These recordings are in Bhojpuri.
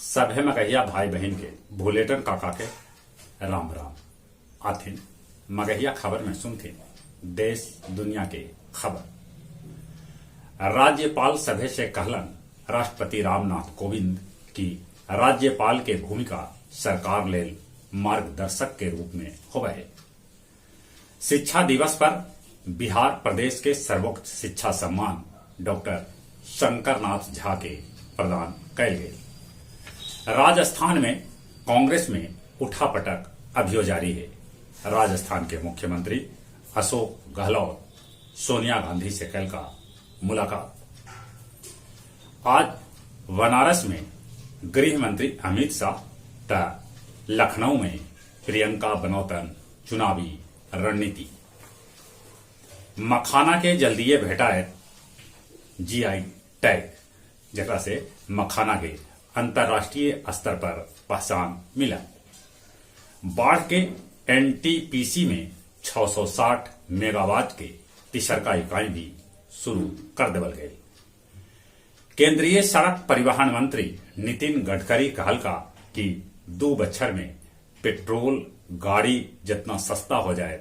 सभे मगहिया भाई बहन के भूलेटन काका के राम राम। आथिन मगहिया खबर में सुनथिन देश दुनिया के खबर। राज्यपाल सभे से कहलन राष्ट्रपति रामनाथ कोविंद की राज्यपाल के भूमिका सरकार लेल मार्गदर्शक के रूप में होवे। शिक्षा दिवस पर बिहार प्रदेश के सर्वोच्च शिक्षा सम्मान डॉक्टर शंकरनाथ झा के प्रदान कयल गेल। राजस्थान में कांग्रेस में उठापटक अभियो जारी है। राजस्थान के मुख्यमंत्री अशोक गहलोत सोनिया गांधी से कल का मुलाकात। आज बनारस में गृह मंत्री अमित शाह त लखनऊ में प्रियंका बनोतन चुनावी रणनीति। मखाना के जल्दीए भेटाए जीआई टैग, जरा से मखाना के अंतर्राष्ट्रीय स्तर पर पहचान मिला। बाढ़ के एनटीपीसी में 660 मेगावाट के तीसरका इकाई भी शुरू कर देवल गए। केंद्रीय सड़क परिवहन मंत्री नितिन गडकरी कहलका कि 2 बछर में पेट्रोल गाड़ी जितना सस्ता हो जाए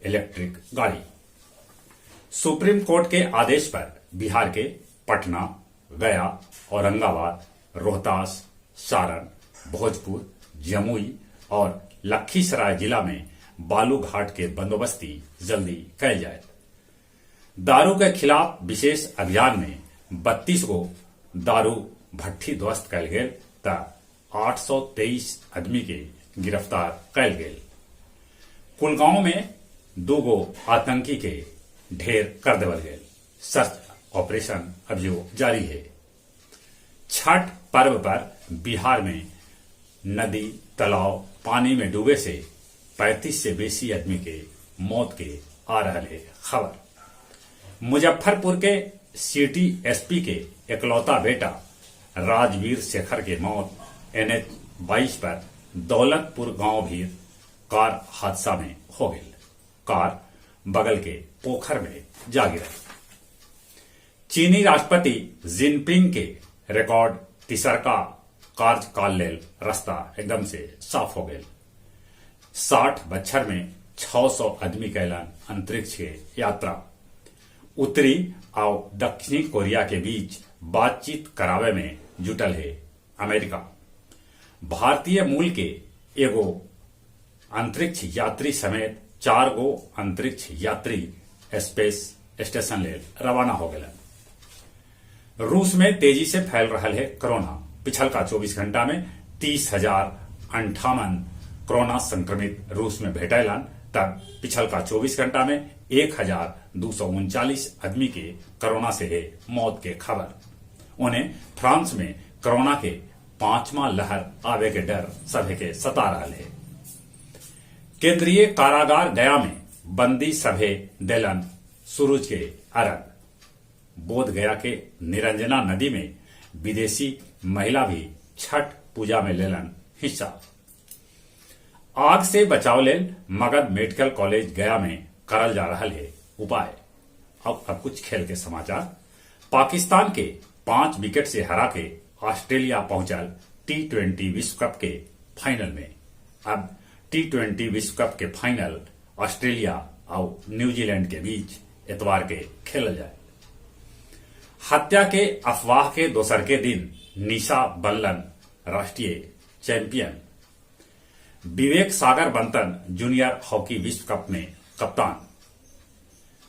इलेक्ट्रिक गाड़ी। सुप्रीम कोर्ट के आदेश पर बिहार के पटना, गया, औरंगाबाद, रोहतास, सारण, भोजपुर, जमुई और लखीसराय जिला में बालू घाट के बंदोबस्ती जल्दी कयल जाए। दारू के खिलाफ विशेष अभियान में 32 गो दारू भट्ठी ध्वस्त कयल गेल त 823 आदमी के गिरफ्तार कयल गेल। कुलगांव में 2 गो आतंकी के ढेर कर देवल गेल। सर्च ऑपरेशन अभियो जारी है। छठ पर्व पर बिहार में नदी तालाब पानी में डूबे से 35 से बेसी आदमी के मौत के आ रहा है खबर। मुजफ्फरपुर के सिटी एसपी के एकलौता बेटा राजवीर शेखर के मौत NH 22 पर दौलतपुर गांव भी कार हादसा में हो गई। कार बगल के पोखर में जा गिरा। चीनी राष्ट्रपति जिनपिंग के रिकॉर्ड तीसरका कार्यकाल लेल रास्ता एकदम से साफ हो गए। 60 बछर में 600 आदमी कैलन अंतरिक्ष के यात्रा। उत्तरी और दक्षिणी कोरिया के बीच बातचीत करावे में जुटल है अमेरिका। भारतीय मूल के एगो अंतरिक्ष यात्री समेत 4 गो अंतरिक्ष यात्री स्पेस स्टेशन लेल रवाना हो गए। रूस में तेजी से फैल रहा है कोरोना। पिछलका 24 घंटा में 30,058 कोरोना संक्रमित रूस में भेटैलन तब पिछलका 24 घंटा में 1,239 आदमी के कोरोना से है मौत के खबर। उन्हें फ्रांस में कोरोना के 5वां लहर आवे के डर सभे के सता रहा है। केंद्रीय कारागार गया में बंदी सभे देलन सूरज के अरग। बोध गया के निरंजना नदी में विदेशी महिला भी छठ पूजा में लेलन हिस्सा। आग से बचाव लेल मगध मेडिकल कॉलेज गया में करल जा रहा है उपाय। अब कुछ खेल के समाचार। पाकिस्तान के 5 विकेट से हरा के ऑस्ट्रेलिया पहुंचल T20 विश्व कप के फाइनल में। अब T20 विश्व कप के फाइनल ऑस्ट्रेलिया और न्यूजीलैंड के बीच इतवार के खेलल जाए। हत्या के अफवाह के दोसर के दिन निशा बनलन राष्ट्रीय champion. Vivek Sagar बनतन junior hockey विश्व कप में कप्तान।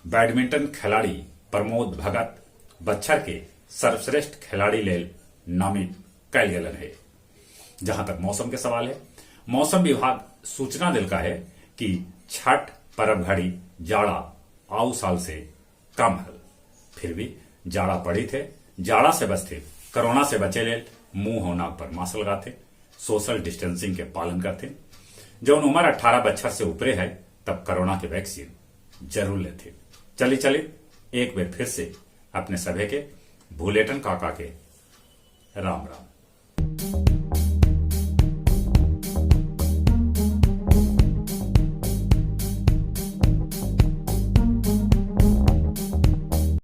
बैडमिंटन खिलाड़ी प्रमोद भगत बच्चर के सर्वश्रेष्ठ खिलाड़ी लेल नामित कयल गेल है। जहां तक मौसम के सवाल है, मौसम विभाग सूचना दिलका है कि छठ पर्व घड़ी जाड़ा आउ साल से कम है। फिर भी जाड़ा पड़ी थे। जाड़ा से बचते कोरोना से बचे ले मुंह और नाक पर मास्क लगाते, सोशल डिस्टेंसिंग के पालन करते। जब उम्र 18 बछर से ऊपरे है तब कोरोना के वैक्सीन जरूर लेते। चली एक बार फिर से अपने सभे के भूलेटन काका के राम राम।